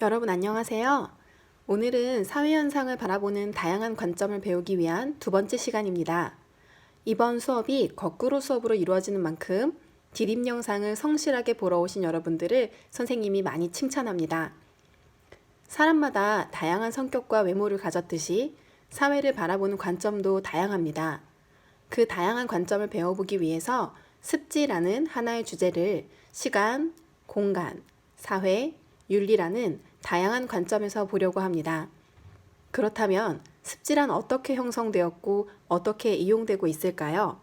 여러분 안녕하세요. 오늘은 사회현상을 바라보는 다양한 관점을 배우기 위한 두 번째 시간입니다. 이번 수업이 거꾸로 수업으로 이루어지는 만큼 디딤 영상을 성실하게 보러 오신 여러분들을 선생님이 많이 칭찬합니다. 사람마다 다양한 성격과 외모를 가졌듯이 사회를 바라보는 관점도 다양합니다. 그 다양한 관점을 배워보기 위해서 습지라는 하나의 주제를 시간, 공간, 사회, 윤리라는 다양한 관점에서 보려고 합니다. 그렇다면 습지란 어떻게 형성되었고 어떻게 이용되고 있을까요?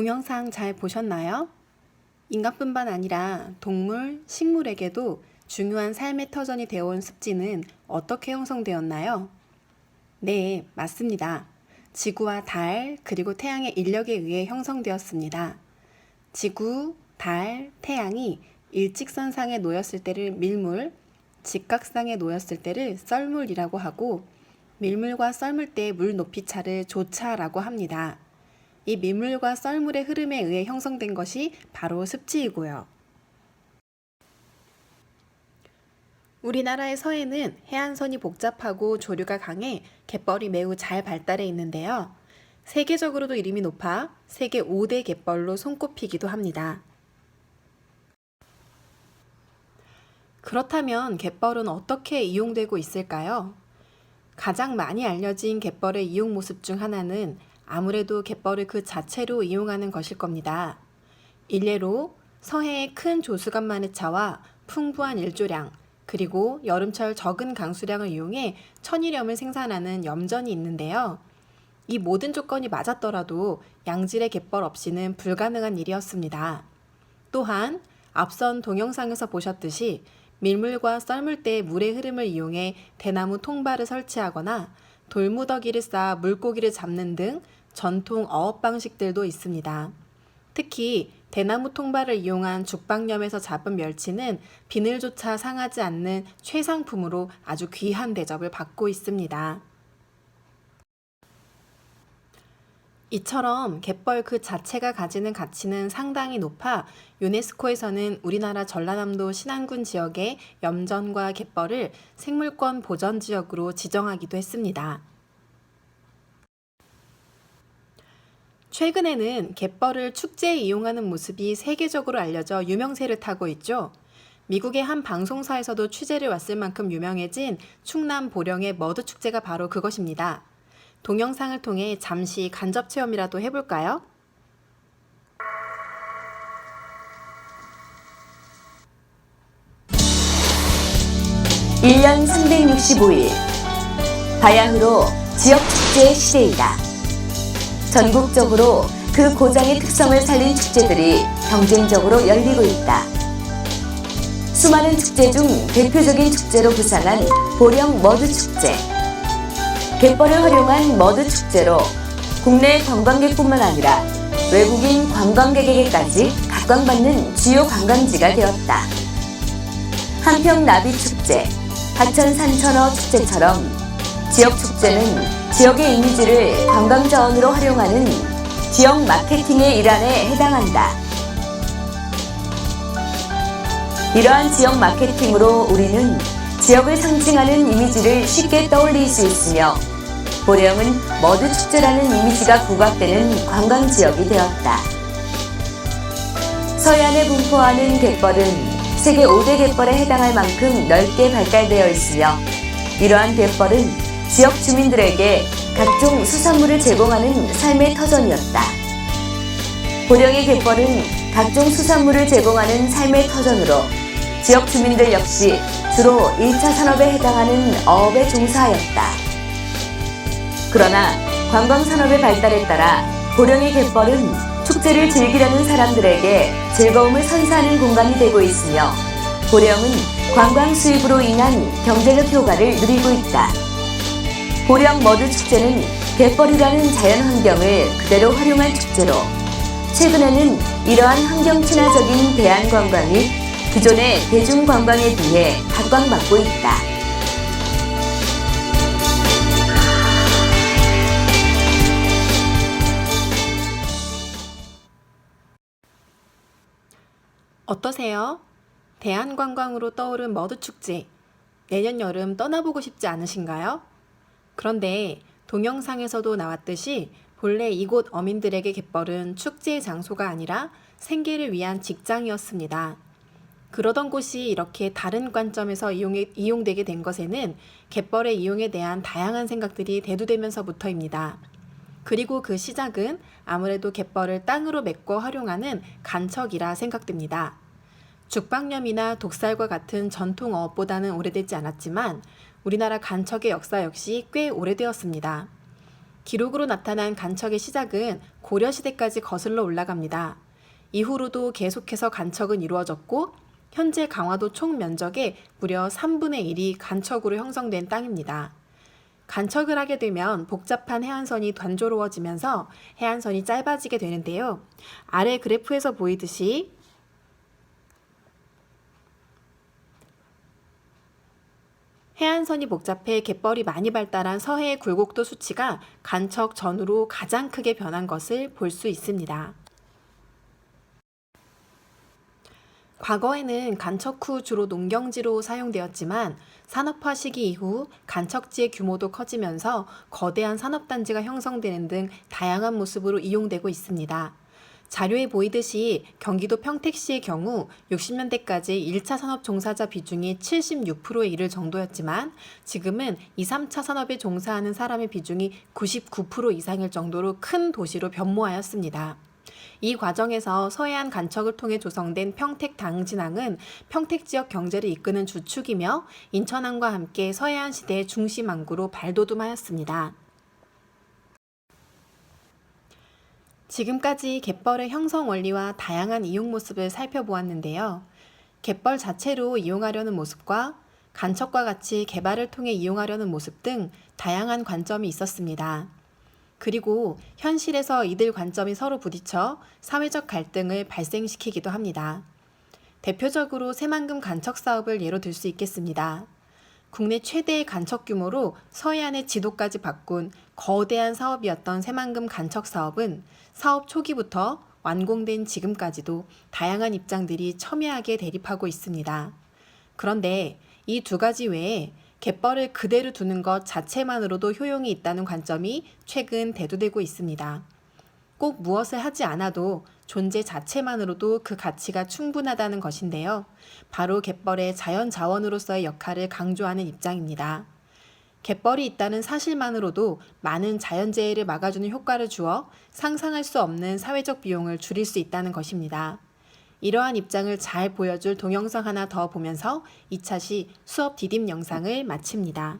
동영상 잘 보셨나요? 인간뿐만 아니라 동물, 식물에게도 중요한 삶의 터전이 되어온 습지는 어떻게 형성되었나요? 네, 맞습니다. 지구와 달, 그리고 태양의 인력에 의해 형성되었습니다. 지구, 달, 태양이 일직선상에 놓였을 때를 밀물, 직각상에 놓였을 때를 썰물이라고 하고 밀물과 썰물 때의 물 높이 차를 조차라고 합니다. 이 밀물과 썰물의 흐름에 의해 형성된 것이 바로 습지이고요. 우리나라의 서해는 해안선이 복잡하고 조류가 강해 갯벌이 매우 잘 발달해 있는데요. 세계적으로도 이름이 높아 세계 5대 갯벌로 손꼽히기도 합니다. 그렇다면 갯벌은 어떻게 이용되고 있을까요? 가장 많이 알려진 갯벌의 이용 모습 중 하나는 아무래도 갯벌을 그 자체로 이용하는 것일 겁니다. 일례로 서해의 큰 조수간만의 차와 풍부한 일조량, 그리고 여름철 적은 강수량을 이용해 천일염을 생산하는 염전이 있는데요. 이 모든 조건이 맞았더라도 양질의 갯벌 없이는 불가능한 일이었습니다. 또한 앞선 동영상에서 보셨듯이 밀물과 썰물대의 물의 흐름을 이용해 대나무 통발을 설치하거나 돌무더기를 쌓아 물고기를 잡는 등 전통 어업 방식들도 있습니다. 특히 대나무 통발을 이용한 죽방염에서 잡은 멸치는 비늘조차 상하지 않는 최상품으로 아주 귀한 대접을 받고 있습니다. 이처럼 갯벌 그 자체가 가지는 가치는 상당히 높아 유네스코에서는 우리나라 전라남도 신안군 지역의 염전과 갯벌을 생물권 보전지역으로 지정하기도 했습니다. 최근에는 갯벌을 축제에 이용하는 모습이 세계적으로 알려져 유명세를 타고 있죠. 미국의 한 방송사에서도 취재를 왔을 만큼 유명해진 충남 보령의 머드 축제가 바로 그것입니다. 동영상을 통해 잠시 간접 체험이라도 해볼까요? (1년 365일) 바야흐로 지역축제의 시대이다. 전국적으로 그 고장의 특성을 살린 축제들이 경쟁적으로 열리고 있다. 수많은 축제 중 대표적인 축제로 부상한 보령 머드축제. 갯벌을 활용한 머드축제로 국내 관광객뿐만 아니라 외국인 관광객에게까지 각광받는 주요 관광지가 되었다. 한평나비축제, 하천 산천어 축제처럼 지역 축제는 지역의 이미지를 관광 자원으로 활용하는 지역 마케팅의 일환에 해당한다. 이러한 지역 마케팅으로 우리는 지역을 상징하는 이미지를 쉽게 떠올릴 수 있으며 보령은 머드축제라는 이미지가 부각되는 관광지역이 되었다. 서해안에 분포하는 갯벌은 세계 5대 갯벌에 해당할 만큼 넓게 발달되어 있으며 이러한 갯벌은 지역 주민들에게 각종 수산물을 제공하는 삶의 터전이었다. 보령의 갯벌은 각종 수산물을 제공하는 삶의 터전으로 지역 주민들 역시 주로 1차 산업에 해당하는 어업에 종사하였다. 그러나 관광산업의 발달에 따라 보령의 갯벌은 축제를 즐기려는 사람들에게 즐거움을 선사하는 공간이 되고 있으며 보령은 관광 수입으로 인한 경제적 효과를 누리고 있다. 보령 머드축제는 갯벌이라는 자연환경을 그대로 활용한 축제로 최근에는 이러한 환경 친화적인 대한관광이 기존의 대중관광에 비해 각광받고 있다. 어떠세요? 대한관광으로 떠오른 머드축제, 내년 여름 떠나보고 싶지 않으신가요? 그런데 동영상에서도 나왔듯이 본래 이곳 어민들에게 갯벌은 축제의 장소가 아니라 생계를 위한 직장이었습니다. 그러던 곳이 이렇게 다른 관점에서 이용되게 된 것에는 갯벌의 이용에 대한 다양한 생각들이 대두되면서부터입니다. 그리고 그 시작은 아무래도 갯벌을 땅으로 메꿔 활용하는 간척이라 생각됩니다. 죽방염이나 독살과 같은 전통 어업보다는 오래되지 않았지만 우리나라 간척의 역사 역시 꽤 오래되었습니다. 기록으로 나타난 간척의 시작은 고려시대까지 거슬러 올라갑니다. 이후로도 계속해서 간척은 이루어졌고 현재 강화도 총 면적의 무려 3분의 1이 간척으로 형성된 땅입니다. 간척을 하게 되면 복잡한 해안선이 단조로워지면서 해안선이 짧아지게 되는데요. 아래 그래프에서 보이듯이 해안선이 복잡해 갯벌이 많이 발달한 서해의 굴곡도 수치가 간척 전후로 가장 크게 변한 것을 볼 수 있습니다. 과거에는 간척 후 주로 농경지로 사용되었지만 산업화 시기 이후 간척지의 규모도 커지면서 거대한 산업단지가 형성되는 등 다양한 모습으로 이용되고 있습니다. 자료에 보이듯이 경기도 평택시의 경우 60년대까지 1차 산업 종사자 비중이 76%에 이를 정도였지만 지금은 2, 3차 산업에 종사하는 사람의 비중이 99% 이상일 정도로 큰 도시로 변모하였습니다. 이 과정에서 서해안 간척을 통해 조성된 평택당진항은 평택 지역 경제를 이끄는 주축이며 인천항과 함께 서해안 시대의 중심 항구로 발돋움하였습니다. 지금까지 갯벌의 형성 원리와 다양한 이용 모습을 살펴보았는데요. 갯벌 자체로 이용하려는 모습과 간척과 같이 개발을 통해 이용하려는 모습 등 다양한 관점이 있었습니다. 그리고 현실에서 이들 관점이 서로 부딪혀 사회적 갈등을 발생시키기도 합니다. 대표적으로 새만금 간척 사업을 예로 들 수 있겠습니다. 국내 최대의 간척 규모로 서해안의 지도까지 바꾼 거대한 사업이었던 새만금 간척 사업은 사업 초기부터 완공된 지금까지도 다양한 입장들이 첨예하게 대립하고 있습니다. 그런데 이 두 가지 외에 갯벌을 그대로 두는 것 자체만으로도 효용이 있다는 관점이 최근 대두되고 있습니다. 꼭 무엇을 하지 않아도 존재 자체만으로도 그 가치가 충분하다는 것인데요. 바로 갯벌의 자연 자원으로서의 역할을 강조하는 입장입니다. 갯벌이 있다는 사실만으로도 많은 자연재해를 막아주는 효과를 주어 상상할 수 없는 사회적 비용을 줄일 수 있다는 것입니다. 이러한 입장을 잘 보여줄 동영상 하나 더 보면서 2차 시 수업 디딤 영상을 마칩니다.